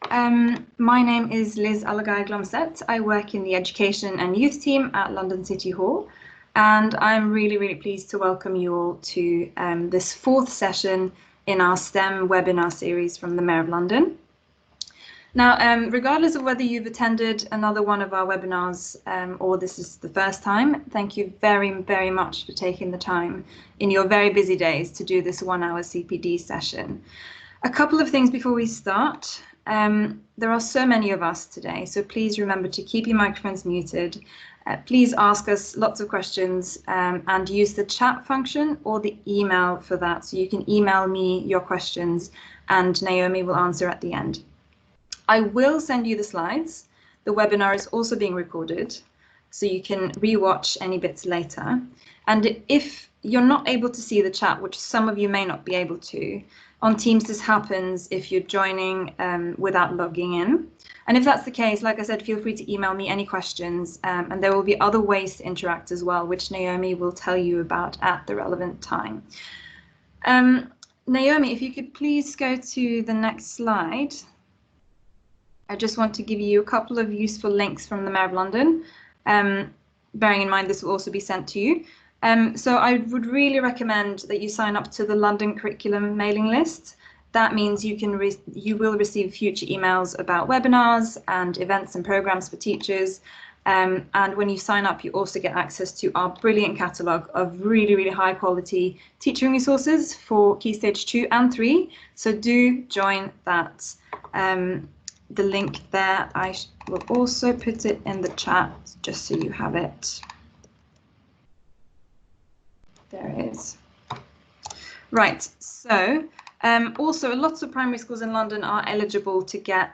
My name is Liz Alagai-Glomset. I work in the Education and Youth team at London City Hall, and I'm really pleased to welcome you all to this fourth session in our STEM webinar series from the Mayor of London. Now, regardless of whether you've attended another one of our webinars or this is the first time, thank you very much for taking the time in your very busy days to do this 1 hour CPD session. A couple of things before we start. There are so many of us today, so please remember to keep your microphones muted. Please ask us lots of questions and use the chat function or the email for that. So you can email me your questions and Naomi will answer at the end. I will send you the slides. The webinar is also being recorded, so you can rewatch any bits later. And if you're not able to see the chat, which some of you may not be able to, on Teams this happens if you're joining without logging in. And if that's the case, like I said, feel free to email me any questions, and there will be other ways to interact as well, which Naomi will tell you about at the relevant time. Naomi, if you could please go to the next slide. I just want to give you a couple of useful links from the Mayor of London, bearing in mind this will also be sent to you. So I would really recommend that you sign up to the London curriculum mailing list. That means you will receive future emails about webinars and events and programs for teachers. And when you sign up, you also get access to our brilliant catalogue of really high quality teaching resources for Key Stage 2 and 3. So do join that. The link there, I will also put it in the chat just so you have it. There it is. Right, so also lots of primary schools in London are eligible to get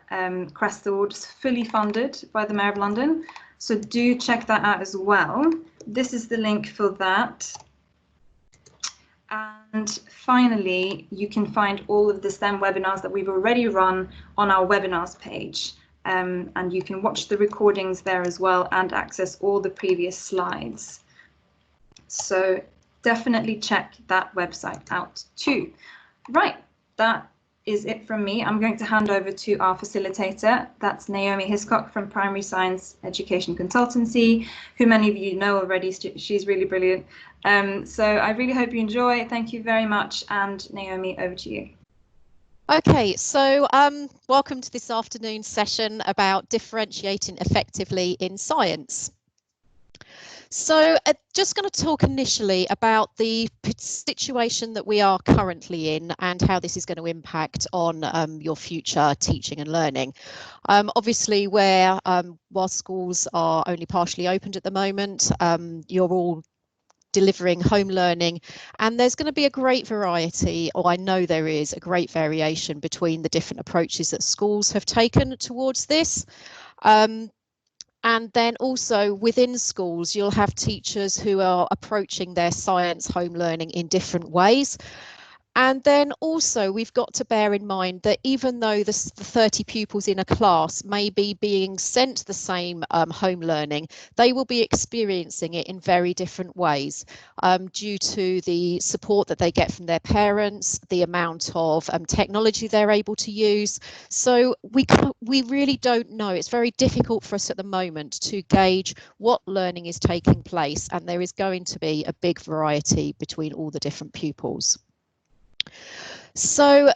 CREST awards fully funded by the Mayor of London. So do check that out as well. This is the link for that. And finally, you can find all of the STEM webinars that we've already run on our webinars page. And you can watch the recordings there as well and access all the previous slides. So definitely check that website out too. Right, that is it from me. I'm going to hand over to our facilitator. That's Naomi Hiscock from Primary Science Education Consultancy, who many of you know already. She's really brilliant. So I really hope you enjoy. Thank you very much. And Naomi, over to you. Okay, so welcome to this afternoon's session about differentiating effectively in science. So just going to talk initially about the situation that we are currently in and how this is going to impact on your future teaching and learning. Obviously, while schools are only partially opened at the moment, you're all delivering home learning, and there's going to be a great variety, or I know there is a great variation between the different approaches that schools have taken towards this. And then also within schools, you'll have teachers who are approaching their science home learning in different ways. And then also we've got to bear in mind that even though the 30 pupils in a class may be being sent the same home learning, they will be experiencing it in very different ways due to the support that they get from their parents, the amount of technology they're able to use. So we really don't know. It's very difficult for us at the moment to gauge what learning is taking place, and there is going to be a big variety between all the different pupils. So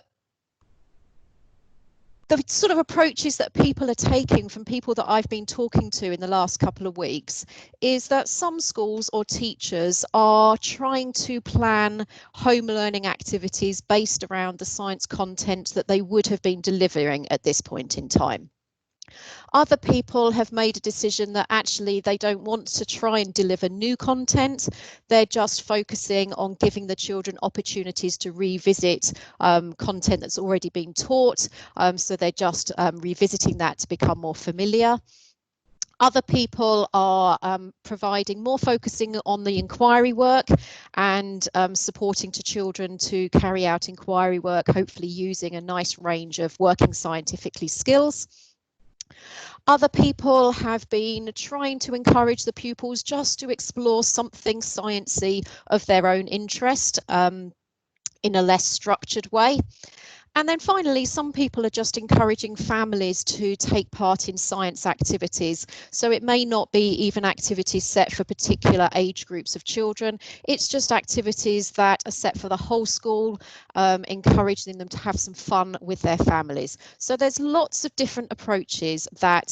the sort of approaches that people are taking from people that I've been talking to in the last couple of weeks is that some schools or teachers are trying to plan home learning activities based around the science content that they would have been delivering at this point in time. Other people have made a decision that actually they don't want to try and deliver new content. They're just focusing on giving the children opportunities to revisit content that's already been taught. So they're just revisiting that to become more familiar. Other people are more focusing on the inquiry work and supporting to children to carry out inquiry work, hopefully using a nice range of working scientifically skills. Other people have been trying to encourage the pupils just to explore something sciencey of their own interest in a less structured way. And then finally, some people are just encouraging families to take part in science activities. So it may not be even activities set for particular age groups of children. It's just activities that are set for the whole school, encouraging them to have some fun with their families. So there's lots of different approaches that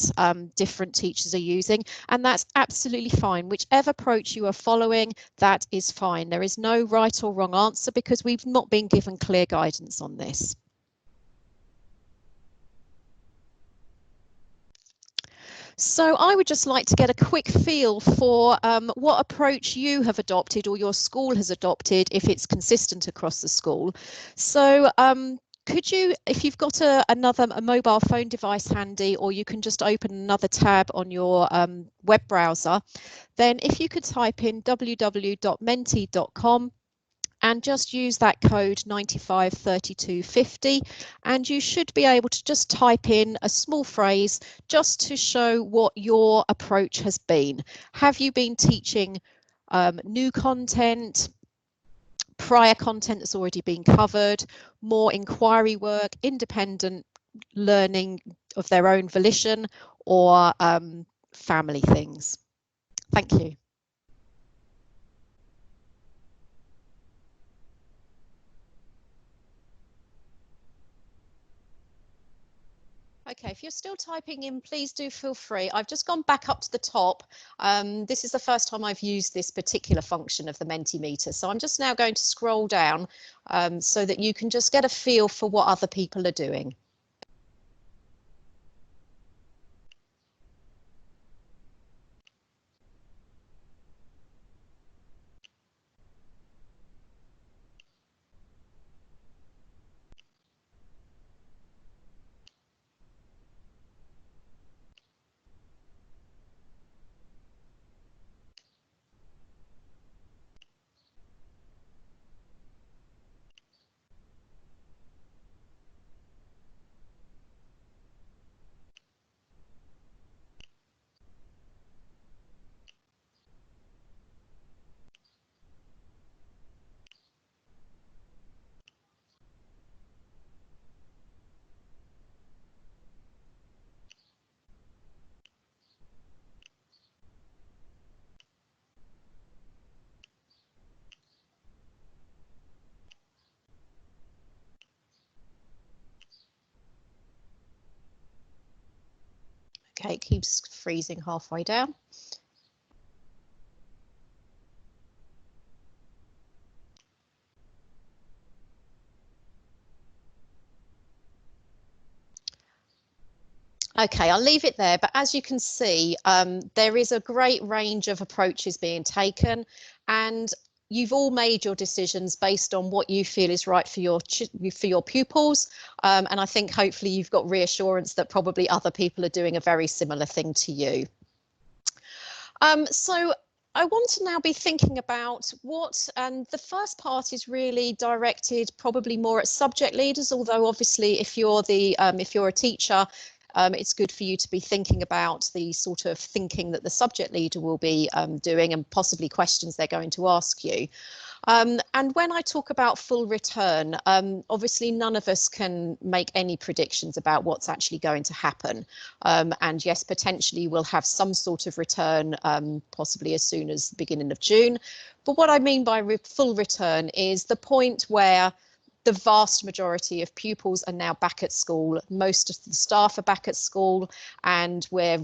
different teachers are using, and that's absolutely fine. Whichever approach you are following, that is fine. There is no right or wrong answer because we've not been given clear guidance on this. So I would just like to get a quick feel for what approach you have adopted or your school has adopted, if it's consistent across the school. So could you, if you've got a mobile phone device handy, or you can just open another tab on your web browser, then if you could type in www.menti.com and just use that code 953250, and you should be able to just type in a small phrase just to show what your approach has been. Have you been teaching new content, prior content that's already been covered, more inquiry work, independent learning of their own volition, or family things? Thank you. Okay, if you're still typing in, please do feel free. I've just gone back up to the top. This is the first time I've used this particular function of the Mentimeter. So I'm just now going to scroll down so that you can just get a feel for what other people are doing. Okay, it keeps freezing halfway down. Okay, I'll leave it there, but as you can see, there is a great range of approaches being taken, and you've all made your decisions based on what you feel is right for your pupils, and I think hopefully you've got reassurance that probably other people are doing a very similar thing to you. So I want to now be thinking about what, and the first part is really directed probably more at subject leaders, although obviously if you're a teacher, it's good for you to be thinking about the sort of thinking that the subject leader will be doing, and possibly questions they're going to ask you. And when I talk about full return, obviously none of us can make any predictions about what's actually going to happen. And yes, potentially we'll have some sort of return, possibly as soon as the beginning of June. But what I mean by full return is the point where the vast majority of pupils are now back at school. Most of the staff are back at school, and we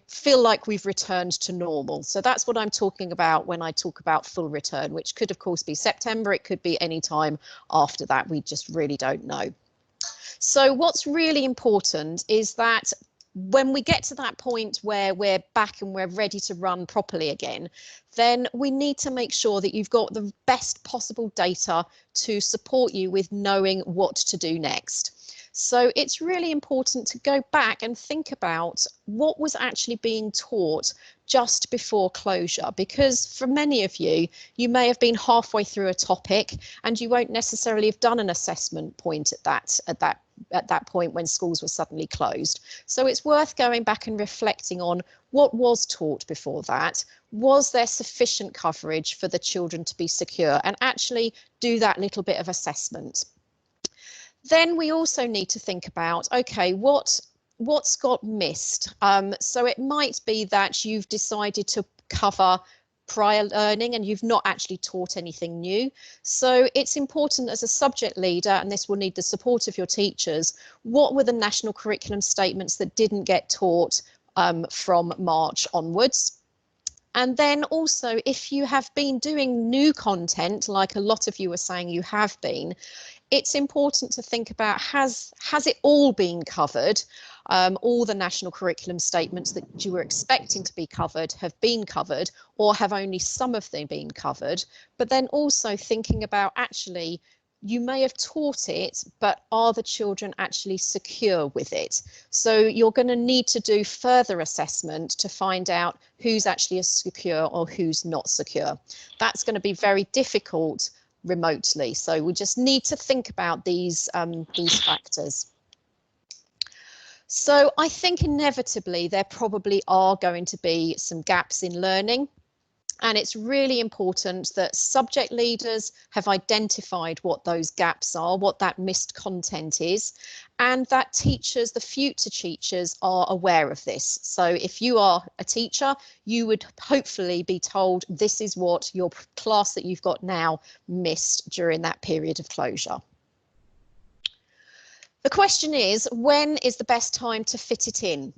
feel like we've returned to normal. So that's what I'm talking about when I talk about full return, which could of course be September. It could be any time after that. We just really don't know. So what's really important is that when we get to that point where we're back and we're ready to run properly again, then we need to make sure that you've got the best possible data to support you with knowing what to do next. So it's really important to go back and think about what was actually being taught just before closure, because for many of you, you may have been halfway through a topic and you won't necessarily have done an assessment point at that point when schools were suddenly closed. So it's worth going back and reflecting on what was taught before that. Was there sufficient coverage for the children to be secure, and actually do that little bit of assessment. Then we also need to think about, okay, what's got missed? So it might be that you've decided to cover prior learning and you've not actually taught anything new. So it's important as a subject leader, and this will need the support of your teachers, what were the national curriculum statements that didn't get taught from March onwards? And then also, if you have been doing new content, like a lot of you are saying you have been, it's important to think about, has it all been covered? All the national curriculum statements that you were expecting to be covered have been covered, or have only some of them been covered? But then also thinking about, actually, you may have taught it, but are the children actually secure with it? So you're going to need to do further assessment to find out who's actually secure or who's not secure. That's going to be very difficult remotely. So we just need to think about these factors. So I think inevitably there probably are going to be some gaps in learning. And it's really important that subject leaders have identified what those gaps are, what that missed content is, and that teachers, the future teachers, are aware of this. So if you are a teacher, you would hopefully be told this is what your class that you've got now missed during that period of closure. The question is, when is the best time to fit it in?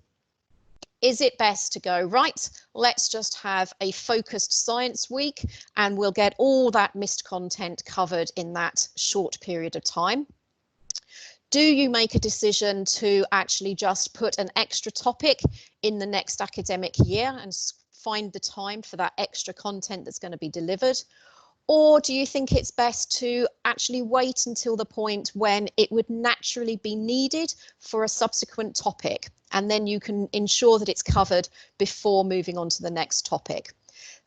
Is it best to go, right, let's just have a focused science week and we'll get all that missed content covered in that short period of time? Do you make a decision to actually just put an extra topic in the next academic year and find the time for that extra content that's going to be delivered? Or do you think it's best to actually wait until the point when it would naturally be needed for a subsequent topic, and then you can ensure that it's covered before moving on to the next topic?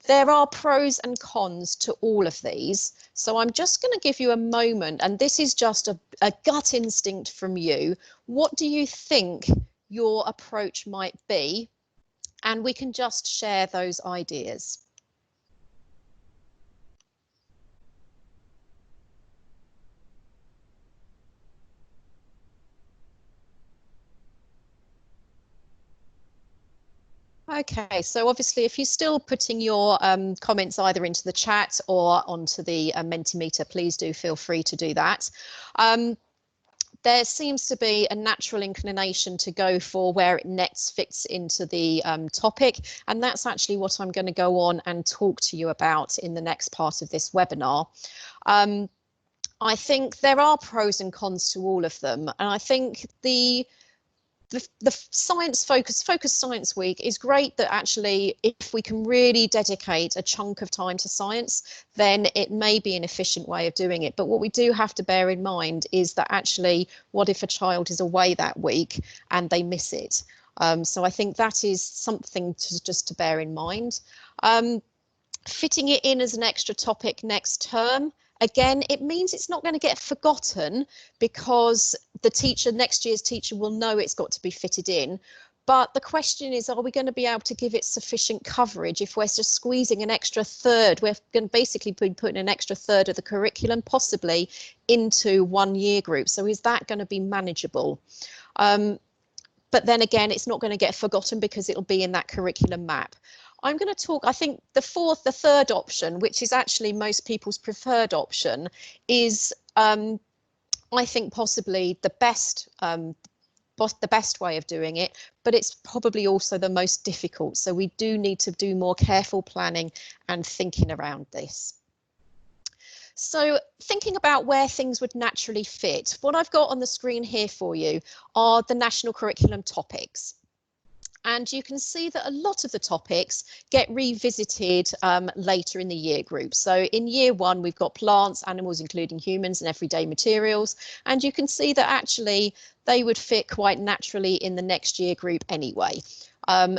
There are pros and cons to all of these, so I'm just going to give you a moment, and this is just a gut instinct from you. What do you think your approach might be? And we can just share those ideas. Okay, so obviously if you're still putting your comments either into the chat or onto the Mentimeter, please do feel free to do that. There seems to be a natural inclination to go for where it next fits into the topic, and that's actually what I'm going to go on and talk to you about in the next part of this webinar. I think there are pros and cons to all of them, and I think the focused science week is great, that actually if we can really dedicate a chunk of time to science, then it may be an efficient way of doing it. But what we do have to bear in mind is that actually, what if a child is away that week and they miss it? So I think that is something just to bear in mind. Fitting it in as an extra topic next term, again, it means it's not going to get forgotten, because the teacher, next year's teacher, will know it's got to be fitted in. But the question is, are we going to be able to give it sufficient coverage if we're just squeezing an extra third? We're going to basically be putting an extra third of the curriculum possibly into one year group. So is that going to be manageable? But then again, it's not going to get forgotten because it'll be in that curriculum map. I'm going to talk, I think the third option, which is actually most people's preferred option, is I think possibly the best way of doing it, but it's probably also the most difficult. So we do need to do more careful planning and thinking around this. So thinking about where things would naturally fit, what I've got on the screen here for you are the national curriculum topics. And you can see that a lot of the topics get revisited later in the year group. So in year one, we've got plants, animals, including humans, and everyday materials. And you can see that actually they would fit quite naturally in the next year group anyway.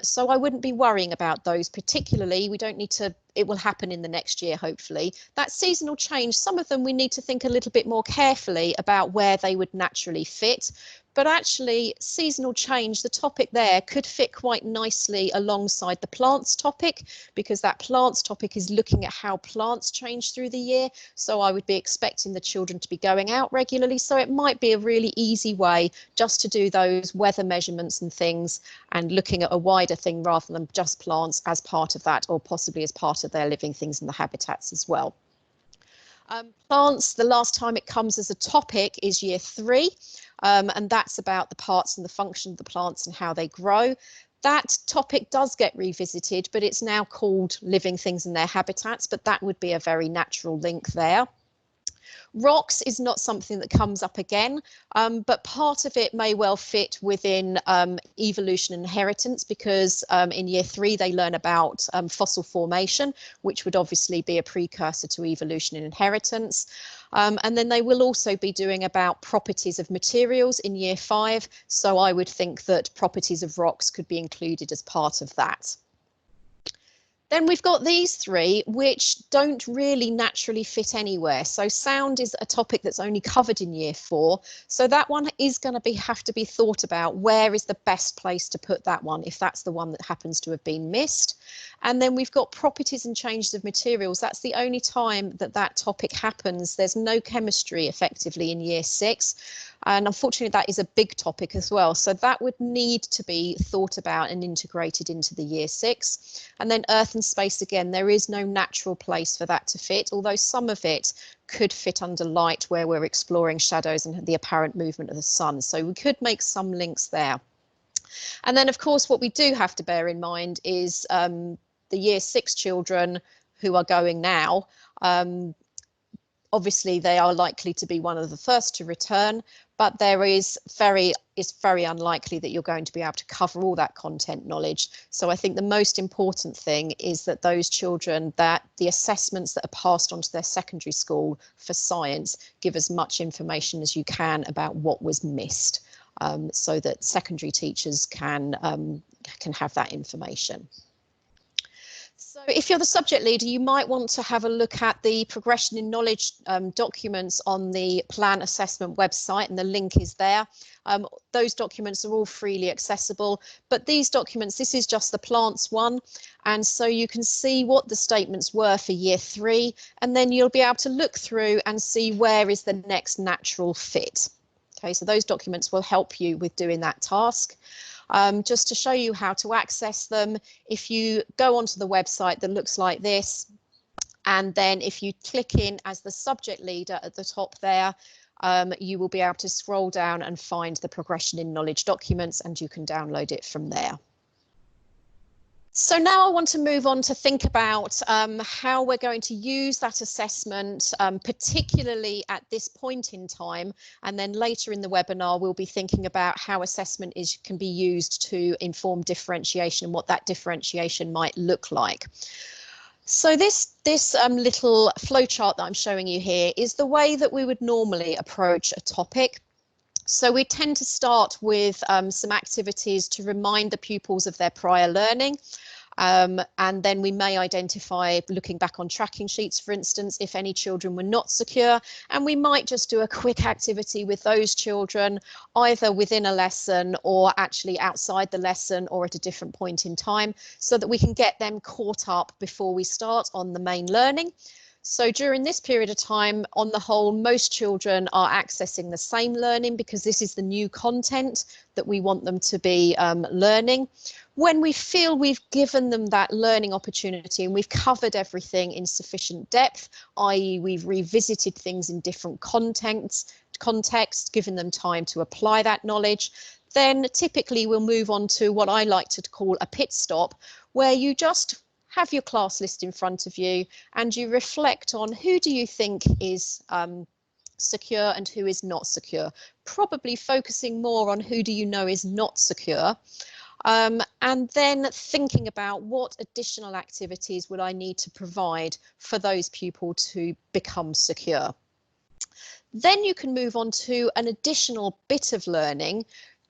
So I wouldn't be worrying about those particularly. We don't need to, it will happen in the next year, hopefully. That seasonal change, some of them we need to think a little bit more carefully about where they would naturally fit. but actually seasonal change, the topic there could fit quite nicely alongside the plants topic, because that plants topic is looking at how plants change through the year. So I would be expecting the children to be going out regularly. So it might be a really easy way just to do those weather measurements and things, and looking at a wider thing rather than just plants as part of that, or possibly as part of their living things in the habitats as well. Plants, the last time it comes as a topic is year 3, and that's about the parts and the function of the plants and how they grow. That topic does get revisited, but it's now called living things in their habitats, but that would be a very natural link there. Rocks is not something that comes up again, but part of it may well fit within evolution and inheritance, because in year 3 they learn about fossil formation, which would obviously be a precursor to evolution and inheritance. And then they will also be doing about properties of materials in year 5. So I would think that properties of rocks could be included as part of that. Then we've got these 3, which don't really naturally fit anywhere. So sound is a topic that's only covered in year 4. So that one is going to have to be thought about. Where is the best place to put that one, if that's the one that happens to have been missed? And then we've got properties and changes of materials. That's the only time that that topic happens. There's no chemistry effectively in year 6. And unfortunately, that is a big topic as well. So that would need to be thought about and integrated into the year 6. And then earth and space, again, there is no natural place for that to fit, although some of it could fit under light, where we're exploring shadows and the apparent movement of the sun. So we could make some links there. And then, of course, what we do have to bear in mind is the year 6 children who are going now. Obviously, they are likely to be one of the first to return, but it's very unlikely that you're going to be able to cover all that content knowledge. So I think the most important thing is that those children, that the assessments that are passed on to their secondary school for science give as much information as you can about what was missed, so that secondary teachers can have that information. So if you're the subject leader, you might want to have a look at the progression in knowledge documents on the Plan Assessment website, and the link is there. Those documents are all freely accessible, but these documents, this is just the plants one, and so you can see what the statements were for year 3, and then you'll be able to look through and see where is the next natural fit. Okay, so those documents will help you with doing that task. Just to show you how to access them, if you go onto the website that looks like this, and then if you click in as the subject leader at the top there, you will be able to scroll down and find the progression in knowledge documents, and you can download it from there. So now I want to move on to think about how we're going to use that assessment, particularly at this point in time, and then later in the webinar we'll be thinking about how assessment can be used to inform differentiation and what that differentiation might look like. So this little flowchart that I'm showing you here is the way that we would normally approach a topic. So we tend to start with some activities to remind the pupils of their prior learning. And then we may identify, looking back on tracking sheets, for instance, if any children were not secure, and we might just do a quick activity with those children, either within a lesson or actually outside the lesson or at a different point in time, so that we can get them caught up before we start on the main learning. So during this period of time, on the whole, most children are accessing the same learning because this is the new content that we want them to be learning. When we feel we've given them that learning opportunity and we've covered everything in sufficient depth, i.e. we've revisited things in different contexts, given them time to apply that knowledge, then typically we'll move on to what I like to call a pit stop, where you just have your class list in front of you and you reflect on who do you think is secure and who is not secure, probably focusing more on who do you know is not secure, and then thinking about what additional activities would I need to provide for those pupils to become secure. Then you can move on to an additional bit of learning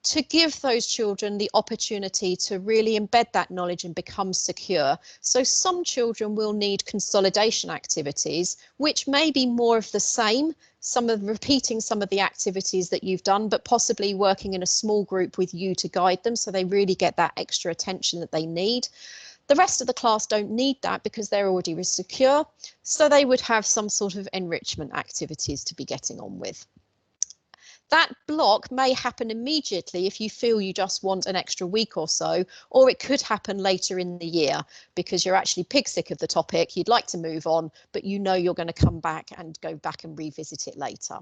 to give those children the opportunity to really embed that knowledge and become secure. So some children will need consolidation activities, which may be more of the same, repeating some of the activities that you've done, but possibly working in a small group with you to guide them so they really get that extra attention that they need. The rest of the class don't need that because they're already secure, so they would have some sort of enrichment activities to be getting on with. That block may happen immediately if you feel you just want an extra week or so, or it could happen later in the year because you're actually pig sick of the topic, you'd like to move on, but you know you're going to come back and go back and revisit it later.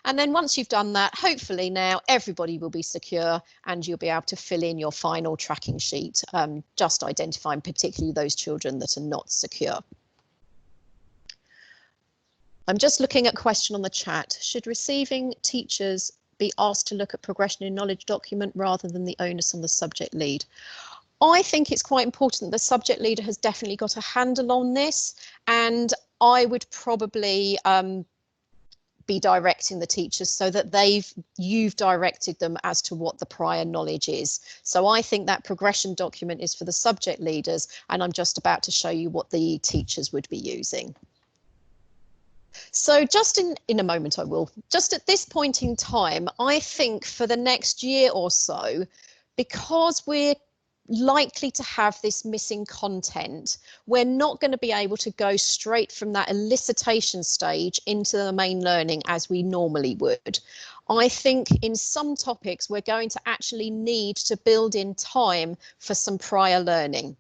And then once you've done that, hopefully now everybody will be secure and you'll be able to fill in your final tracking sheet, just identifying particularly those children that are not secure. I'm just looking at a question on the chat. Should receiving teachers be asked to look at progression in knowledge document rather than the onus on the subject lead? I think it's quite important the subject leader has definitely got a handle on this, and I would probably be directing the teachers so that you've directed them as to what the prior knowledge is. So I think that progression document is for the subject leaders, and I'm just about to show you what the teachers would be using. So just in a moment I will. Just at this point in time, I think for the next year or so, because we're likely to have this missing content, we're not going to be able to go straight from that elicitation stage into the main learning as we normally would. I think in some topics we're going to actually need to build in time for some prior learning.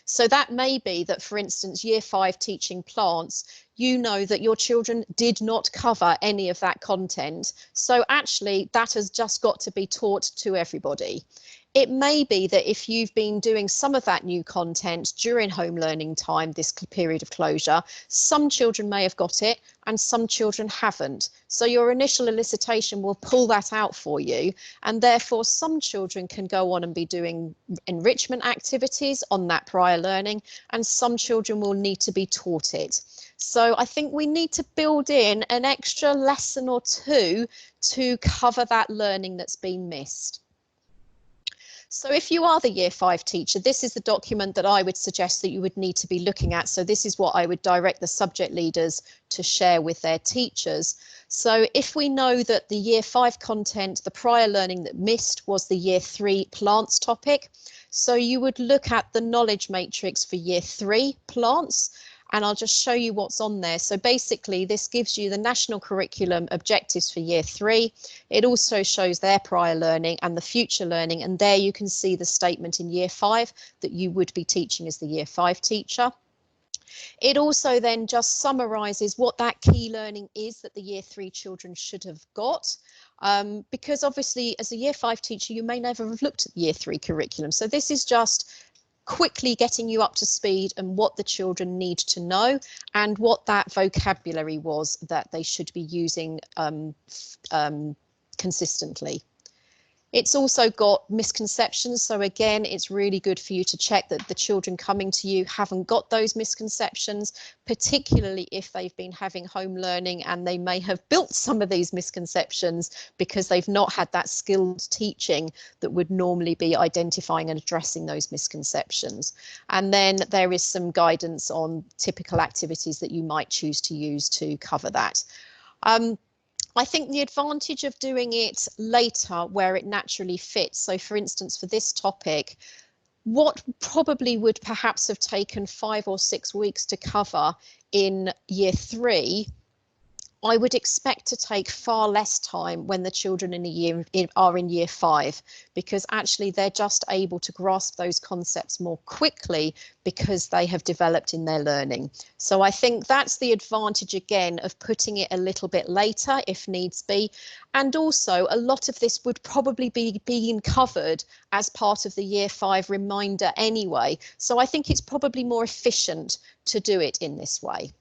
So that may be that, for instance, year 5 teaching plants, you know that your children did not cover any of that content. So actually that has just got to be taught to everybody. It may be that if you've been doing some of that new content during home learning time, this period of closure, some children may have got it and some children haven't. So your initial elicitation will pull that out for you, and therefore some children can go on and be doing enrichment activities on that prior learning, and some children will need to be taught it. So I think we need to build in an extra lesson or two to cover that learning that's been missed. So if you are the year 5 teacher, this is the document that I would suggest that you would need to be looking at. So this is what I would direct the subject leaders to share with their teachers. So if we know that the year 5 content, the prior learning that missed was the year 3 plants topic. So you would look at the knowledge matrix for year 3 plants. And I'll just show you what's on there. So basically this gives you the national curriculum objectives for year 3. It also shows their prior learning and the future learning, and there you can see the statement in year 5 that you would be teaching as the year 5 teacher. It also then just summarises what that key learning is that the year 3 children should have got. Because obviously as a year 5 teacher you may never have looked at the year 3 curriculum. So this is just quickly getting you up to speed and what the children need to know and what that vocabulary was that they should be using consistently. It's also got misconceptions, so again it's really good for you to check that the children coming to you haven't got those misconceptions, particularly if they've been having home learning and they may have built some of these misconceptions because they've not had that skilled teaching that would normally be identifying and addressing those misconceptions. And then there is some guidance on typical activities that you might choose to use to cover that. I think the advantage of doing it later where it naturally fits, so for instance for this topic, what probably would perhaps have taken 5 or 6 weeks to cover in year 3, I would expect to take far less time when the children are in year 5, because actually they're just able to grasp those concepts more quickly because they have developed in their learning. So I think that's the advantage again of putting it a little bit later if needs be. And also a lot of this would probably be being covered as part of the year 5 reminder anyway. So I think it's probably more efficient to do it in this way.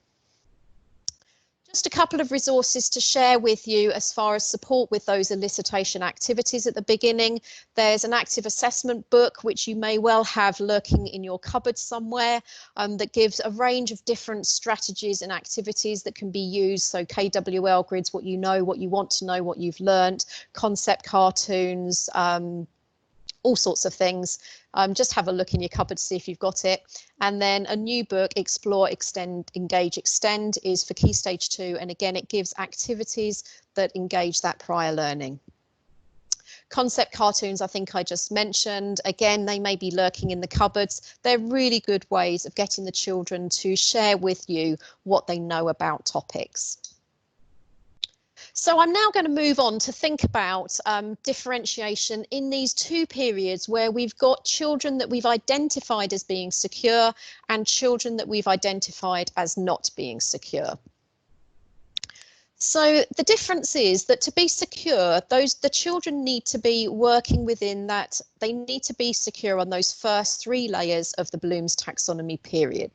Just a couple of resources to share with you as far as support with those elicitation activities at the beginning. There's an active assessment book, which you may well have lurking in your cupboard somewhere, that gives a range of different strategies and activities that can be used. So KWL grids, what you know, what you want to know, what you've learnt, concept cartoons, all sorts of things. Just have a look in your cupboard to see if you've got it. And then a new book, Explore, Extend, Engage, Extend, is for Key Stage 2. And again, it gives activities that engage that prior learning. Concept cartoons, I think I just mentioned. Again, they may be lurking in the cupboards. They're really good ways of getting the children to share with you what they know about topics. So I'm now going to move on to think about differentiation in these two periods where we've got children that we've identified as being secure and children that we've identified as not being secure. So the difference is that to be secure, the children need to be working within that. They need to be secure on those first 3 layers of the Bloom's taxonomy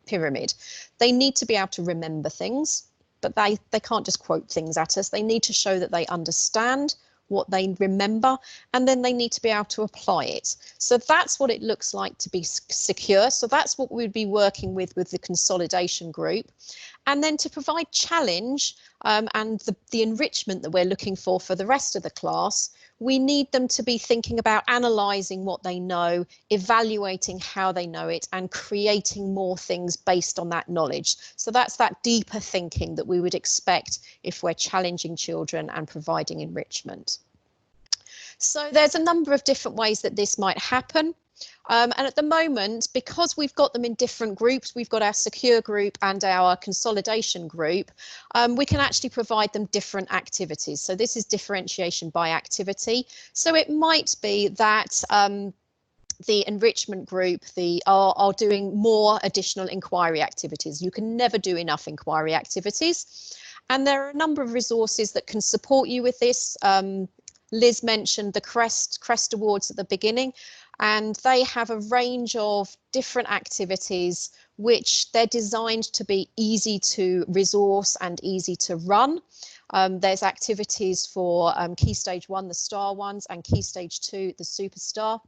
pyramid. They need to be able to remember things, but they can't just quote things at us. They need to show that they understand what they remember, and then they need to be able to apply it. So that's what it looks like to be secure. So that's what we'd be working with the consolidation group. And then to provide challenge and the enrichment that we're looking for the rest of the class, we need them to be thinking about analysing what they know, evaluating how they know it, and creating more things based on that knowledge. So that's that deeper thinking that we would expect if we're challenging children and providing enrichment. So there's a number of different ways that this might happen. And at the moment, because we've got them in different groups, we've got our secure group and our consolidation group, we can actually provide them different activities. So this is differentiation by activity. So it might be that the enrichment group are doing more additional inquiry activities. You can never do enough inquiry activities. And there are a number of resources that can support you with this. Liz mentioned the CREST Awards at the beginning, and they have a range of different activities which they're designed to be easy to resource and easy to run. There's activities for Key Stage 1, the star ones, and Key Stage 2, the superstar.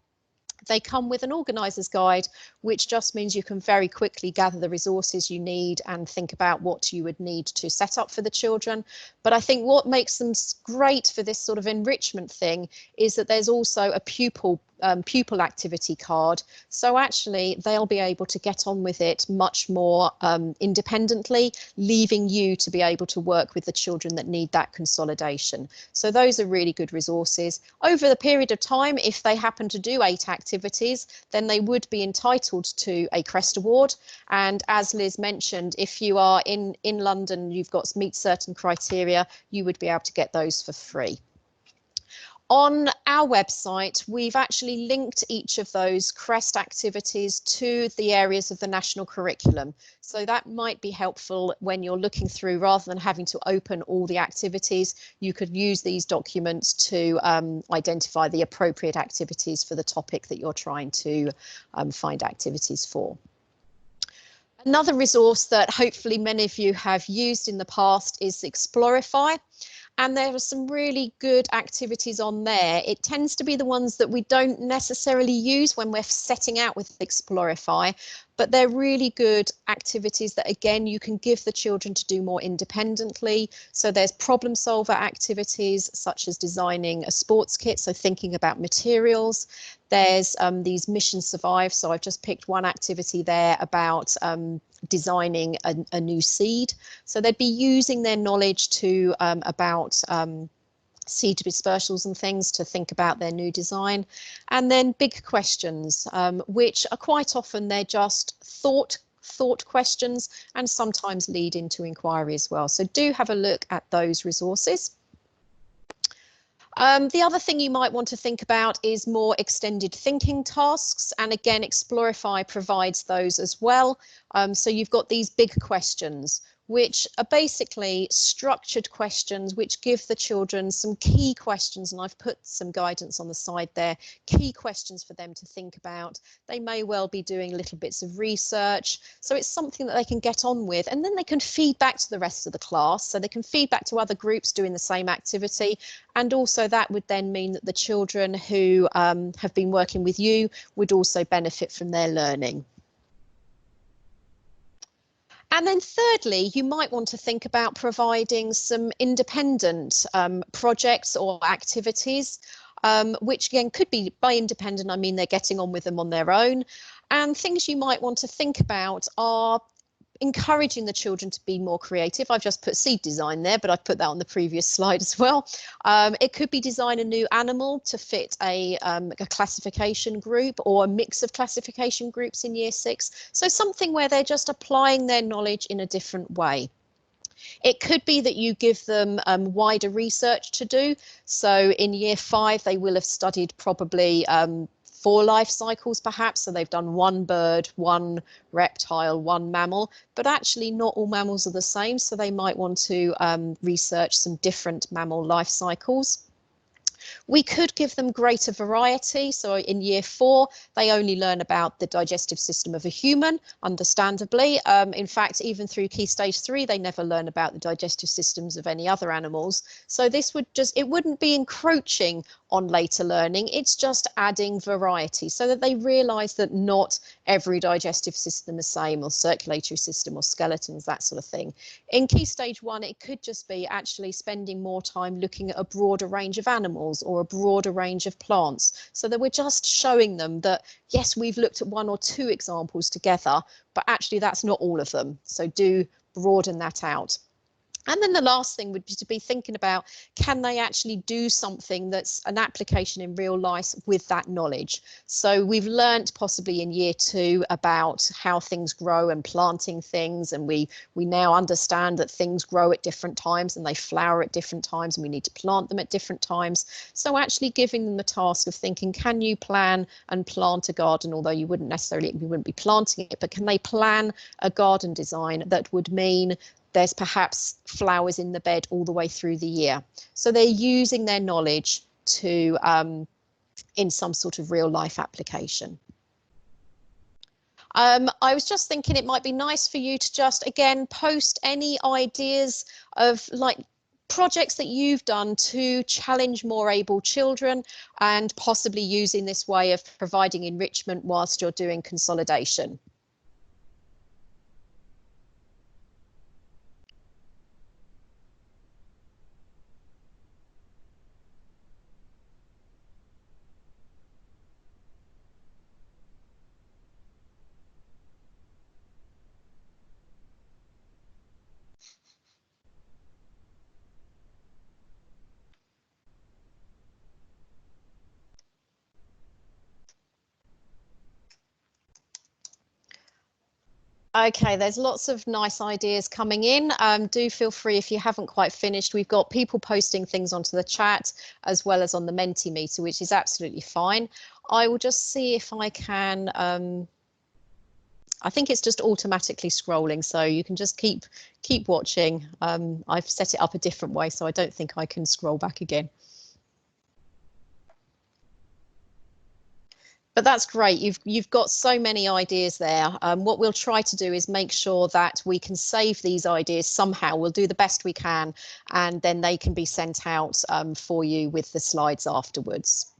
They come with an organiser's guide, which just means you can very quickly gather the resources you need and think about what you would need to set up for the children. But I think what makes them great for this sort of enrichment thing is that there's also a pupil activity card. So actually they'll be able to get on with it much more independently, leaving you to be able to work with the children that need that consolidation. So those are really good resources. Over the period of time, if they happen to do 8 activities, then they would be entitled to a CREST award. And as Liz mentioned, if you are in London, you've got to meet certain criteria, you would be able to get those for free. On our website, we've actually linked each of those CREST activities to the areas of the national curriculum. So that might be helpful when you're looking through, rather than having to open all the activities. You could use these documents to identify the appropriate activities for the topic that you're trying to find activities for. Another resource that hopefully many of you have used in the past is Explorify. And there are some really good activities on there. It tends to be the ones that we don't necessarily use when we're setting out with Explorify, but they're really good activities that, again, you can give the children to do more independently. So there's problem solver activities such as designing a sports kit, so thinking about materials. There's these mission survive. So I've just picked one activity there about designing a new seed. So they'd be using their knowledge to about seed dispersals and things to think about their new design. And then big questions, which are quite often they're just thought questions and sometimes lead into inquiry as well. So do have a look at those resources. The other thing you might want to think about is more extended thinking tasks, and again Explorify provides those as well. So you've got these big questions which are basically structured questions which give the children some key questions, and I've put some guidance on the side there, key questions for them to think about. They may well be doing little bits of research, so it's something that they can get on with, and then they can feed back to the rest of the class, so they can feed back to other groups doing the same activity, and also that would then mean that the children who have been working with you would also benefit from their learning. And then thirdly, you might want to think about providing some independent projects or activities, which again could be, by independent, I mean they're getting on with them on their own. And things you might want to think about are encouraging the children to be more creative. I've just put seed design there, but I've put that on the previous slide as well. It could be design a new animal to fit a classification group or a mix of classification groups in year 6. So something where they're just applying their knowledge in a different way. It could be that you give them wider research to do. So in year 5, they will have studied probably 4 life cycles perhaps, so they've done 1 bird, 1 reptile, 1 mammal, but actually not all mammals are the same, so they might want to research some different mammal life cycles. We could give them greater variety. So in year 4, they only learn about the digestive system of a human, understandably. In fact, even through Key Stage 3, they never learn about the digestive systems of any other animals. So this would just, it wouldn't be encroaching on later learning. It's just adding variety so that they realise that not every digestive system is the same, or circulatory system or skeletons, that sort of thing. In Key Stage 1, it could just be actually spending more time looking at a broader range of animals or a broader range of plants, so that we're just showing them that, yes, we've looked at 1 or 2 examples together, but actually that's not all of them. So do broaden that out. And then the last thing would be to be thinking about, can they actually do something that's an application in real life with that knowledge? So we've learnt possibly in year 2 about how things grow and planting things, and we now understand that things grow at different times and they flower at different times, and we need to plant them at different times. So actually giving them the task of thinking, can you plan and plant a garden, although you wouldn't be planting it, but can they plan a garden design that would mean there's perhaps flowers in the bed all the way through the year? So they're using their knowledge to in some sort of real life application. I was just thinking it might be nice for you to just again post any ideas of like projects that you've done to challenge more able children, and possibly using this way of providing enrichment whilst you're doing consolidation. Okay, there's lots of nice ideas coming in. Do feel free, if you haven't quite finished. We've got people posting things onto the chat as well as on the Mentimeter, which is absolutely fine. I will just see if I can. I think it's just automatically scrolling, so you can just keep watching. I've set it up a different way, so I don't think I can scroll back again. But that's great. You've got so many ideas there. What we'll try to do is make sure that we can save these ideas somehow. We'll do the best we can, and then they can be sent out for you with the slides afterwards.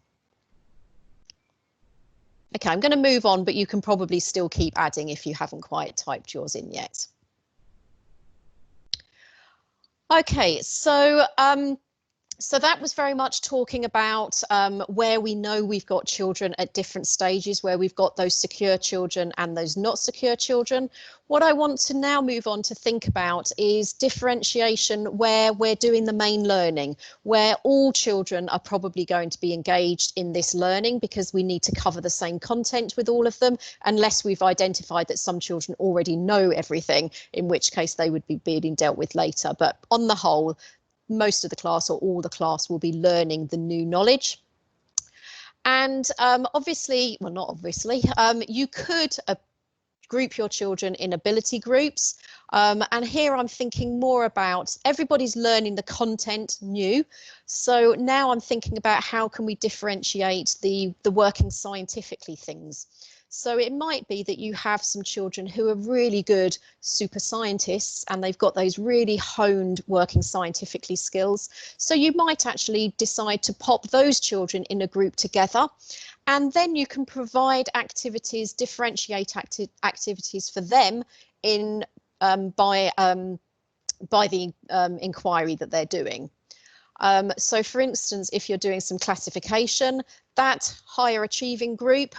Okay, I'm going to move on, but you can probably still keep adding if you haven't quite typed yours in yet. Okay, so that was very much talking about where we know we've got children at different stages, where we've got those secure children and those not secure children. What I want to now move on to think about is differentiation, where we're doing the main learning, where all children are probably going to be engaged in this learning because we need to cover the same content with all of them, unless we've identified that some children already know everything, in which case they would be being dealt with later. But on the whole, most of the class or all the class will be learning the new knowledge. And obviously, well, not obviously, you could group your children in ability groups. And here I'm thinking more about everybody's learning the content new. So now I'm thinking about how can we differentiate the working scientifically things. So it might be that you have some children who are really good super scientists and they've got those really honed working scientifically skills. So you might actually decide to pop those children in a group together, and then you can provide activities, differentiate activities for them in by the inquiry that they're doing. So for instance, if you're doing some classification, that higher achieving group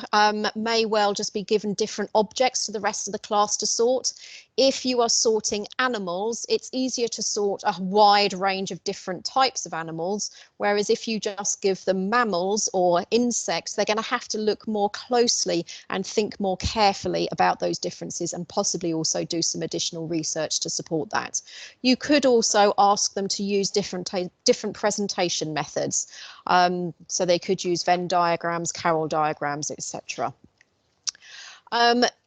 may well just be given different objects to the rest of the class to sort. If you are sorting animals, it's easier to sort a wide range of different types of animals, whereas if you just give them mammals or insects, they're going to have to look more closely and think more carefully about those differences and possibly also do some additional research to support that. You could also ask them to use different presentation methods. So they could use Venn diagrams, Carroll diagrams, etc.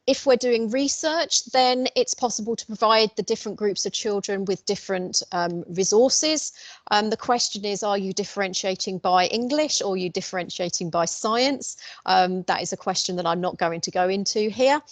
If we're doing research, then it's possible to provide the different groups of children with different resources. The question is, are you differentiating by English or are you differentiating by science? That is a question that I'm not going to go into here.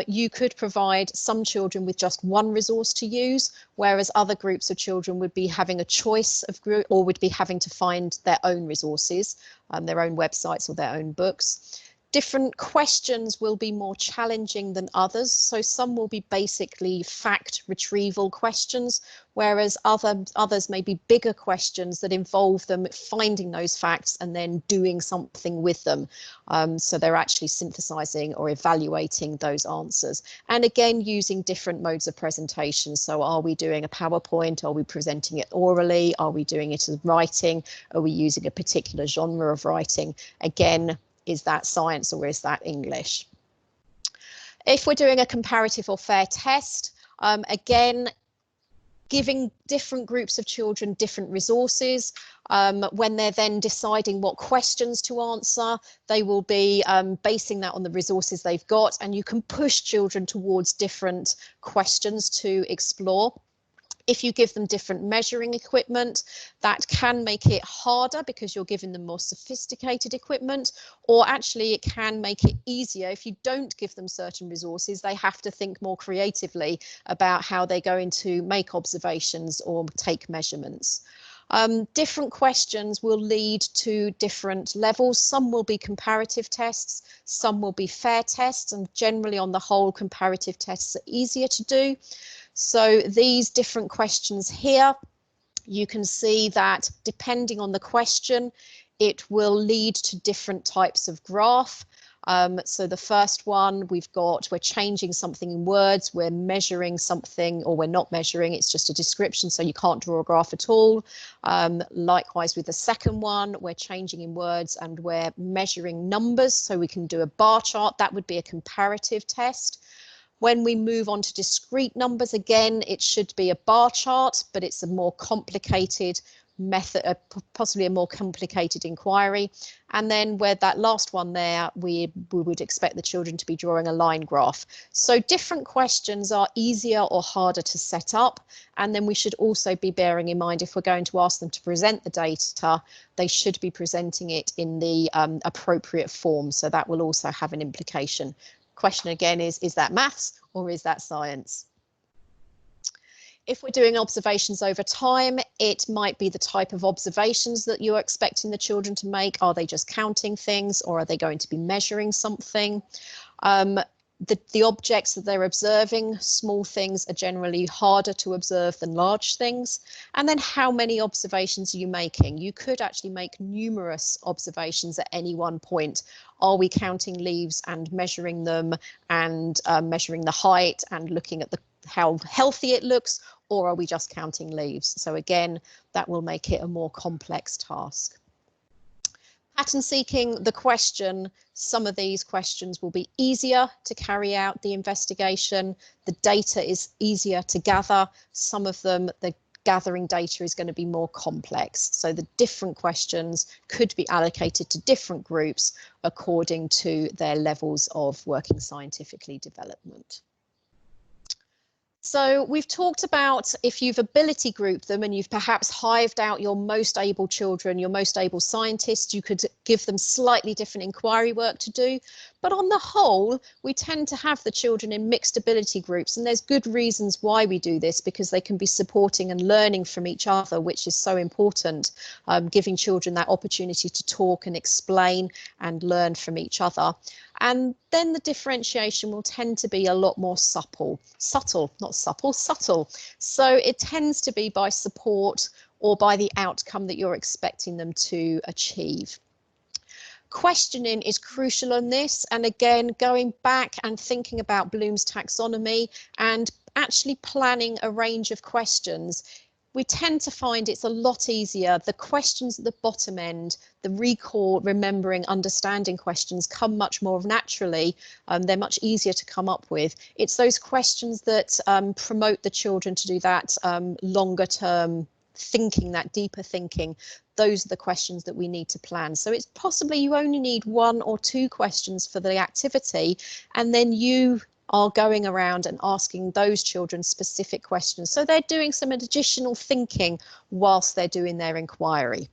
You could provide some children with just one resource to use, whereas other groups of children would be having a choice of group or would be having to find their own resources, their own websites or their own books. Different questions will be more challenging than others. So some will be basically fact retrieval questions, whereas others may be bigger questions that involve them finding those facts and then doing something with them. So they're actually synthesizing or evaluating those answers. And again, using different modes of presentation. So are we doing a PowerPoint? Are we presenting it orally? Are we doing it as writing? Are we using a particular genre of writing? Again, is that science or is that English? If we're doing a comparative or fair test, again, giving different groups of children different resources. When they're then deciding what questions to answer, they will be basing that on the resources they've got, and you can push children towards different questions to explore. If you give them different measuring equipment, that can make it harder because you're giving them more sophisticated equipment, or actually it can make it easier. If you don't give them certain resources, they have to think more creatively about how they're going to make observations or take measurements. Different questions will lead to different levels. Some will be comparative tests, some will be fair tests, and generally on the whole, comparative tests are easier to do. So these different questions here, you can see that depending on the question, it will lead to different types of graph. So the first one we're changing something in words, we're measuring something, or we're not measuring, it's just a description, so you can't draw a graph at all. Likewise with the second one, we're changing in words and we're measuring numbers, so we can do a bar chart. That would be a comparative test. When we move on to discrete numbers, again, it should be a bar chart, but it's a more complicated method, possibly a more complicated inquiry. And then where that last one there, we would expect the children to be drawing a line graph. So different questions are easier or harder to set up. And then we should also be bearing in mind, if we're going to ask them to present the data, they should be presenting it in the appropriate form. So that will also have an implication. Question again is that maths or is that science? If we're doing observations over time, it might be the type of observations that you're expecting the children to make. Are they just counting things, or are they going to be measuring something? The objects that they're observing, small things, are generally harder to observe than large things. And then how many observations are you making? You could actually make numerous observations at any one point. Are we counting leaves and measuring them and measuring the height and looking at how healthy it looks, or are we just counting leaves? So again, that will make it a more complex task. Pattern seeking, the question, some of these questions will be easier to carry out the investigation. The data is easier to gather. Some of them, the gathering data is going to be more complex. So the different questions could be allocated to different groups according to their levels of working scientifically development. So we've talked about if you've ability grouped them and you've perhaps hived out your most able children, your most able scientists, you could give them slightly different inquiry work to do. But on the whole, we tend to have the children in mixed ability groups, and there's good reasons why we do this, because they can be supporting and learning from each other, which is so important, giving children that opportunity to talk and explain and learn from each other. And then the differentiation will tend to be a lot more subtle. So it tends to be by support or by the outcome that you're expecting them to achieve. Questioning is crucial on this, and again, going back and thinking about Bloom's taxonomy and actually planning a range of questions, we tend to find it's a lot easier. The questions at the bottom end, the recall, remembering, understanding questions come much more naturally. They're much easier to come up with. It's those questions that promote the children to do that longer term thinking, that deeper thinking. Those are the questions that we need to plan. So it's possibly you only need 1 or 2 questions for the activity, and then you are going around and asking those children specific questions. So they're doing some additional thinking whilst they're doing their inquiry.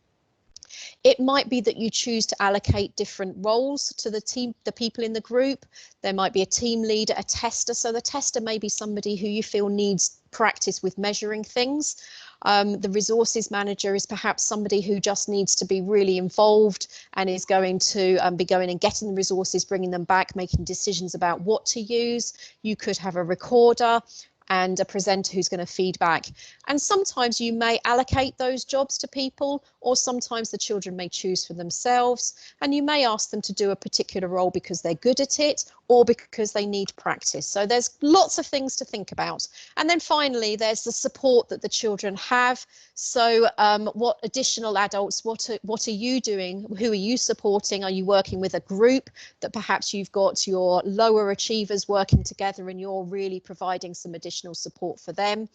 It might be that you choose to allocate different roles to the team, the people in the group. There might be a team leader, a tester. So the tester may be somebody who you feel needs practice with measuring things. The resources manager is perhaps somebody who just needs to be really involved and is going to be going and getting the resources, bringing them back, making decisions about what to use. You could have a recorder and a presenter who's going to feed back. And sometimes you may allocate those jobs to people, or sometimes the children may choose for themselves, and you may ask them to do a particular role because they're good at it or because they need practice. So there's lots of things to think about. And then finally, there's the support that the children have. So what additional adults, what are you doing? Who are you supporting? Are you working with a group that perhaps you've got your lower achievers working together and you're really providing some additional support for them?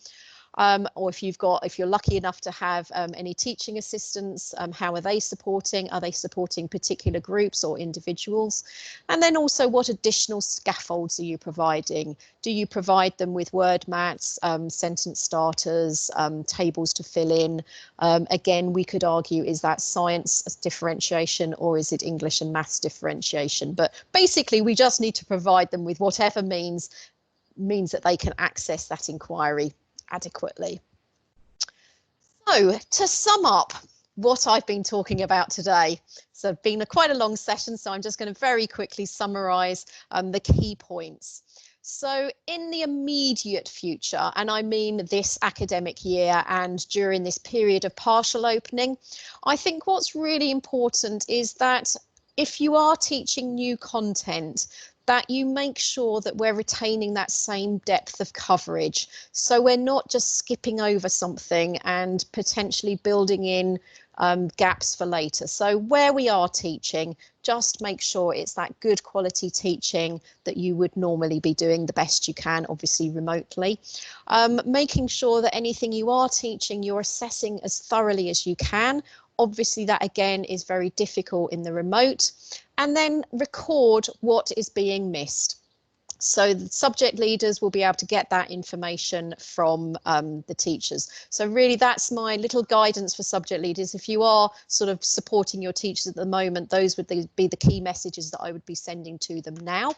Or if you're lucky enough to have any teaching assistants, how are they supporting? Are they supporting particular groups or individuals? And then also, what additional scaffolds are you providing? Do you provide them with word mats, sentence starters, tables to fill in? Again, we could argue, is that science differentiation or is it English and maths differentiation? But basically, we just need to provide them with whatever means that they can access that inquiry adequately. So to sum up what I've been talking about today, so it's been quite a long session, so I'm just going to very quickly summarize the key points. So in the immediate future, and I mean this academic year and during this period of partial opening, I think what's really important is that if you are teaching new content, that you make sure that we're retaining that same depth of coverage. So we're not just skipping over something and potentially building in gaps for later. So where we are teaching, just make sure it's that good quality teaching that you would normally be doing the best you can, obviously remotely. Making sure that anything you are teaching, you're assessing as thoroughly as you can. Obviously, that again is very difficult in the remote. And then record what is being missed. So the subject leaders will be able to get that information from the teachers. So really, that's my little guidance for subject leaders. If you are sort of supporting your teachers at the moment, those would be the key messages that I would be sending to them now.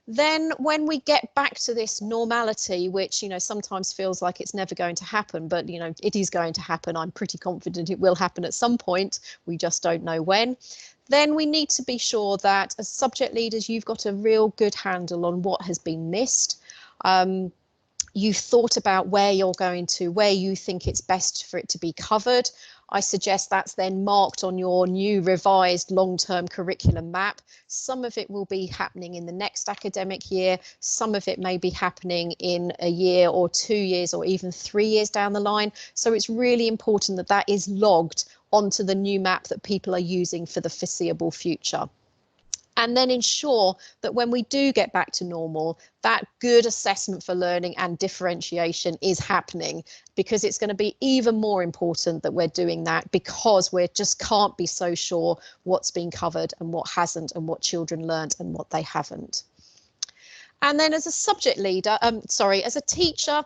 Then when we get back to this normality, which, you know, sometimes feels like it's never going to happen, but, you know, it is going to happen. I'm pretty confident it will happen at some point. We just don't know when. Then we need to be sure that as subject leaders, you've got a real good handle on what has been missed. You've thought about where you think it's best for it to be covered. I suggest that's then marked on your new revised long-term curriculum map. Some of it will be happening in the next academic year. Some of it may be happening in a year or 2 years or even 3 years down the line. So it's really important that that is logged onto the new map that people are using for the foreseeable future. And then ensure that when we do get back to normal, that good assessment for learning and differentiation is happening, because it's going to be even more important that we're doing that, because we just can't be so sure what's been covered and what hasn't, and what children learnt and what they haven't. And then as a subject leader, as a teacher,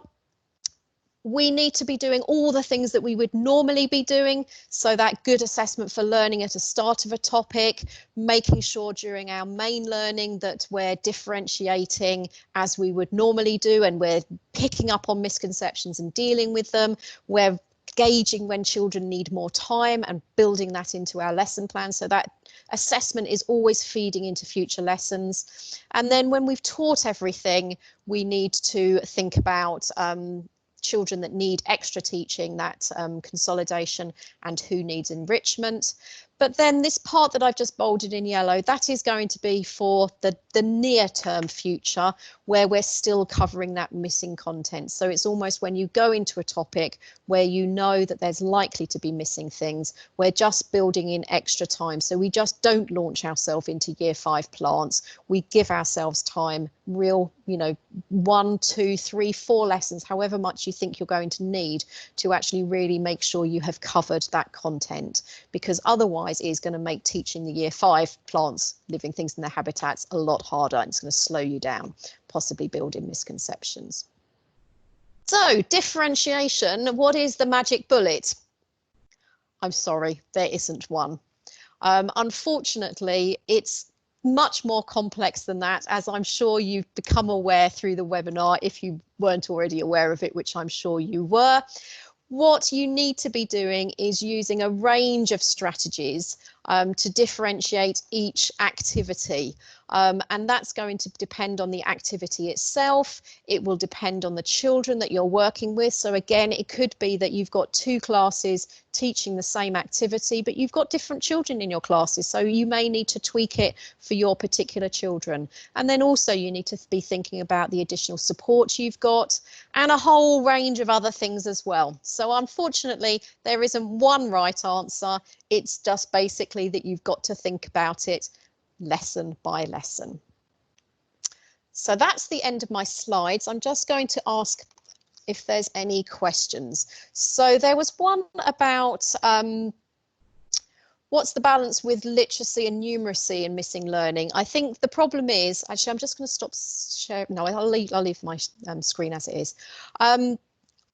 we need to be doing all the things that we would normally be doing. So that good assessment for learning at the start of a topic, making sure during our main learning that we're differentiating as we would normally do, and we're picking up on misconceptions and dealing with them. We're gauging when children need more time and building that into our lesson plan, so that assessment is always feeding into future lessons. And then when we've taught everything, we need to think about children that need extra teaching, that consolidation, and who needs enrichment. But then this part that I've just bolded in yellow, that is going to be for the near-term future, where we're still covering that missing content. So it's almost when you go into a topic where you know that there's likely to be missing things, we're just building in extra time. So we just don't launch ourselves into year 5 plants. We give ourselves time, real, 1, 2, 3, 4 lessons, however much you think you're going to need, to actually really make sure you have covered that content, because otherwise it is going to make teaching the year 5 plants, living things in their habitats, a lot harder, and it's going to slow you down, possibly build in misconceptions. So differentiation, what is the magic bullet? I'm sorry, there isn't one. Unfortunately, it's much more complex than that, as I'm sure you've become aware through the webinar, if you weren't already aware of it, which I'm sure you were. What you need to be doing is using a range of strategies to differentiate each activity. And that's going to depend on the activity itself. It will depend on the children that you're working with. So again, it could be that you've got 2 classes teaching the same activity, but you've got different children in your classes. So you may need to tweak it for your particular children. And then also you need to be thinking about the additional support you've got, and a whole range of other things as well. So unfortunately, there isn't one right answer. It's just basically that you've got to think about it lesson by lesson. So that's the end of my slides. I'm just going to ask if there's any questions. So there was one about what's the balance with literacy and numeracy in missing learning? I think the problem is, actually, I'm just going to stop sharing. No, I'll leave my screen as it is.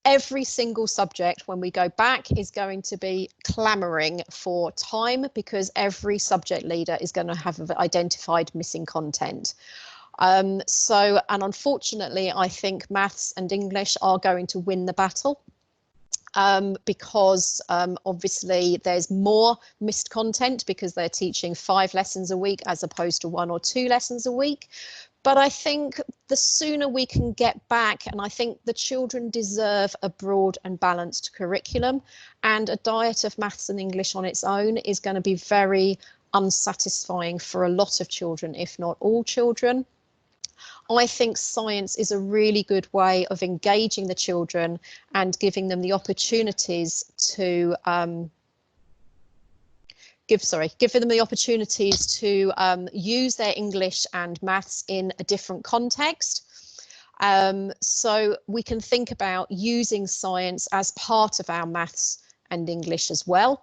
Every single subject, when we go back, is going to be clamoring for time, because every subject leader is going to have identified missing content. And unfortunately, I think maths and English are going to win the battle. Because obviously there's more missed content, because they're teaching 5 lessons a week as opposed to 1 or 2 lessons a week. But I think the sooner we can get back, and I think the children deserve a broad and balanced curriculum, and a diet of maths and English on its own is going to be very unsatisfying for a lot of children, if not all children. I think science is a really good way of engaging the children and giving them the opportunities to give them the opportunities to use their English and maths in a different context. So we can think about using science as part of our maths and English as well.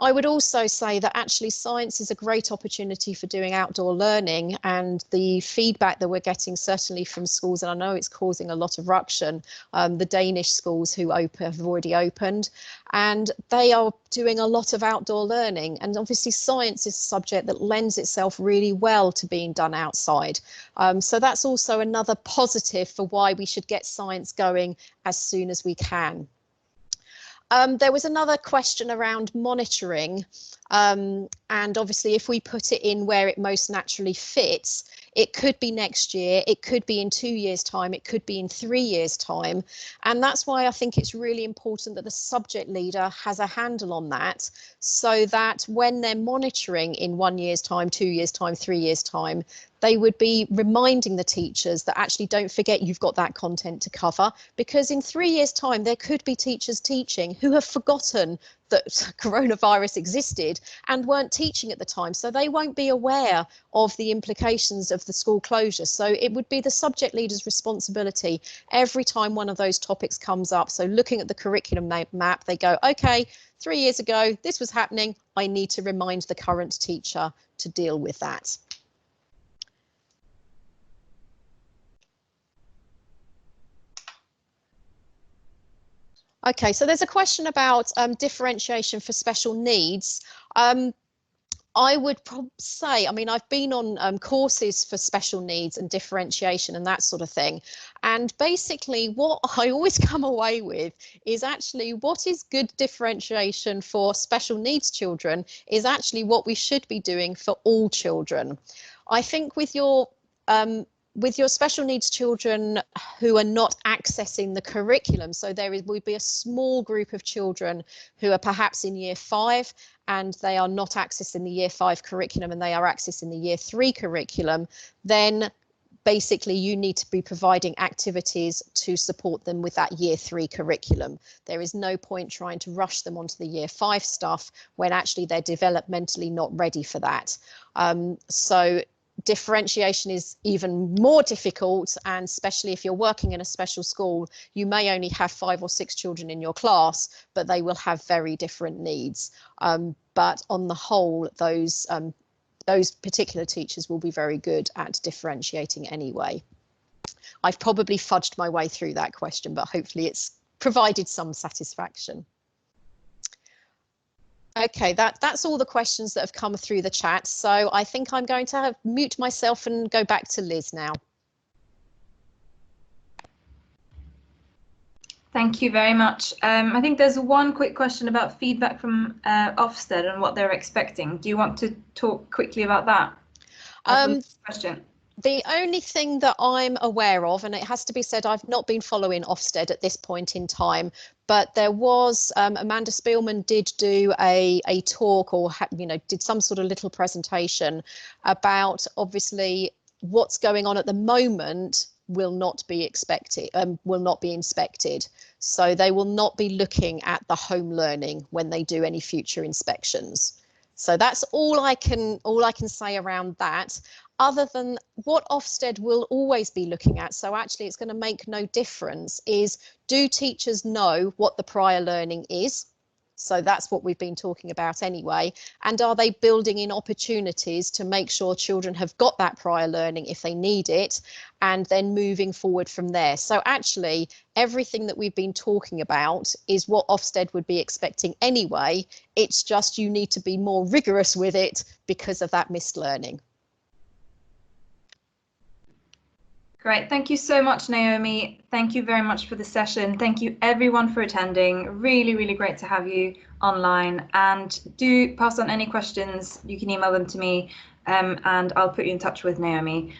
I would also say that actually science is a great opportunity for doing outdoor learning, and the feedback that we're getting, certainly from schools, and I know it's causing a lot of ruction, the Danish schools who have already opened, and they are doing a lot of outdoor learning. And obviously science is a subject that lends itself really well to being done outside. So that's also another positive for why we should get science going as soon as we can. There was another question around monitoring, and obviously if we put it in where it most naturally fits, it could be next year, it could be in 2 years' time, it could be in 3 years' time. And that's why I think it's really important that the subject leader has a handle on that, so that when they're monitoring in 1 year's time, 2 years' time, 3 years' time, they would be reminding the teachers that actually don't forget you've got that content to cover, because in 3 years' time there could be teachers teaching who have forgotten that coronavirus existed and weren't teaching at the time, so they won't be aware of the implications of the school closure. So it would be the subject leader's responsibility every time one of those topics comes up. So looking at the curriculum map, they go, okay, 3 years ago this was happening, I need to remind the current teacher to deal with that. Okay, so there's a question about differentiation for special needs. I would say, I mean, I've been on courses for special needs and differentiation and that sort of thing. And basically what I always come away with is actually what is good differentiation for special needs children is actually what we should be doing for all children. I think with your special needs children who are not accessing the curriculum, so would be a small group of children who are perhaps in year 5 and they are not accessing the year 5 curriculum and they are accessing the year 3 curriculum, then basically you need to be providing activities to support them with that year 3 curriculum. There is no point trying to rush them onto the year 5 stuff when actually they're developmentally not ready for that. So differentiation is even more difficult, and especially if you're working in a special school, you may only have 5 or 6 children in your class, but they will have very different needs. But on the whole, those particular teachers will be very good at differentiating anyway. I've probably fudged my way through that question, but hopefully it's provided some satisfaction. Okay, that's all the questions that have come through the chat. So I think I'm going to mute myself and go back to Liz now. Thank you very much. I think there's one quick question about feedback from Ofsted and what they're expecting. Do you want to talk quickly about that? Question. The only thing that I'm aware of, and it has to be said, I've not been following Ofsted at this point in time, but there was Amanda Spielman did do a talk, or did some sort of little presentation about obviously what's going on at the moment will not be inspected. So they will not be looking at the home learning when they do any future inspections. So that's all I can say around that. Other than what Ofsted will always be looking at, so actually it's going to make no difference, is do teachers know what the prior learning is? So that's what we've been talking about anyway. And are they building in opportunities to make sure children have got that prior learning if they need it, and then moving forward from there? So actually everything that we've been talking about is what Ofsted would be expecting anyway. It's just you need to be more rigorous with it because of that missed learning. Great. Thank you so much, Naomi. Thank you very much for the session. Thank you everyone for attending. Really, really great to have you online. And do pass on any questions. You can email them to me and I'll put you in touch with Naomi.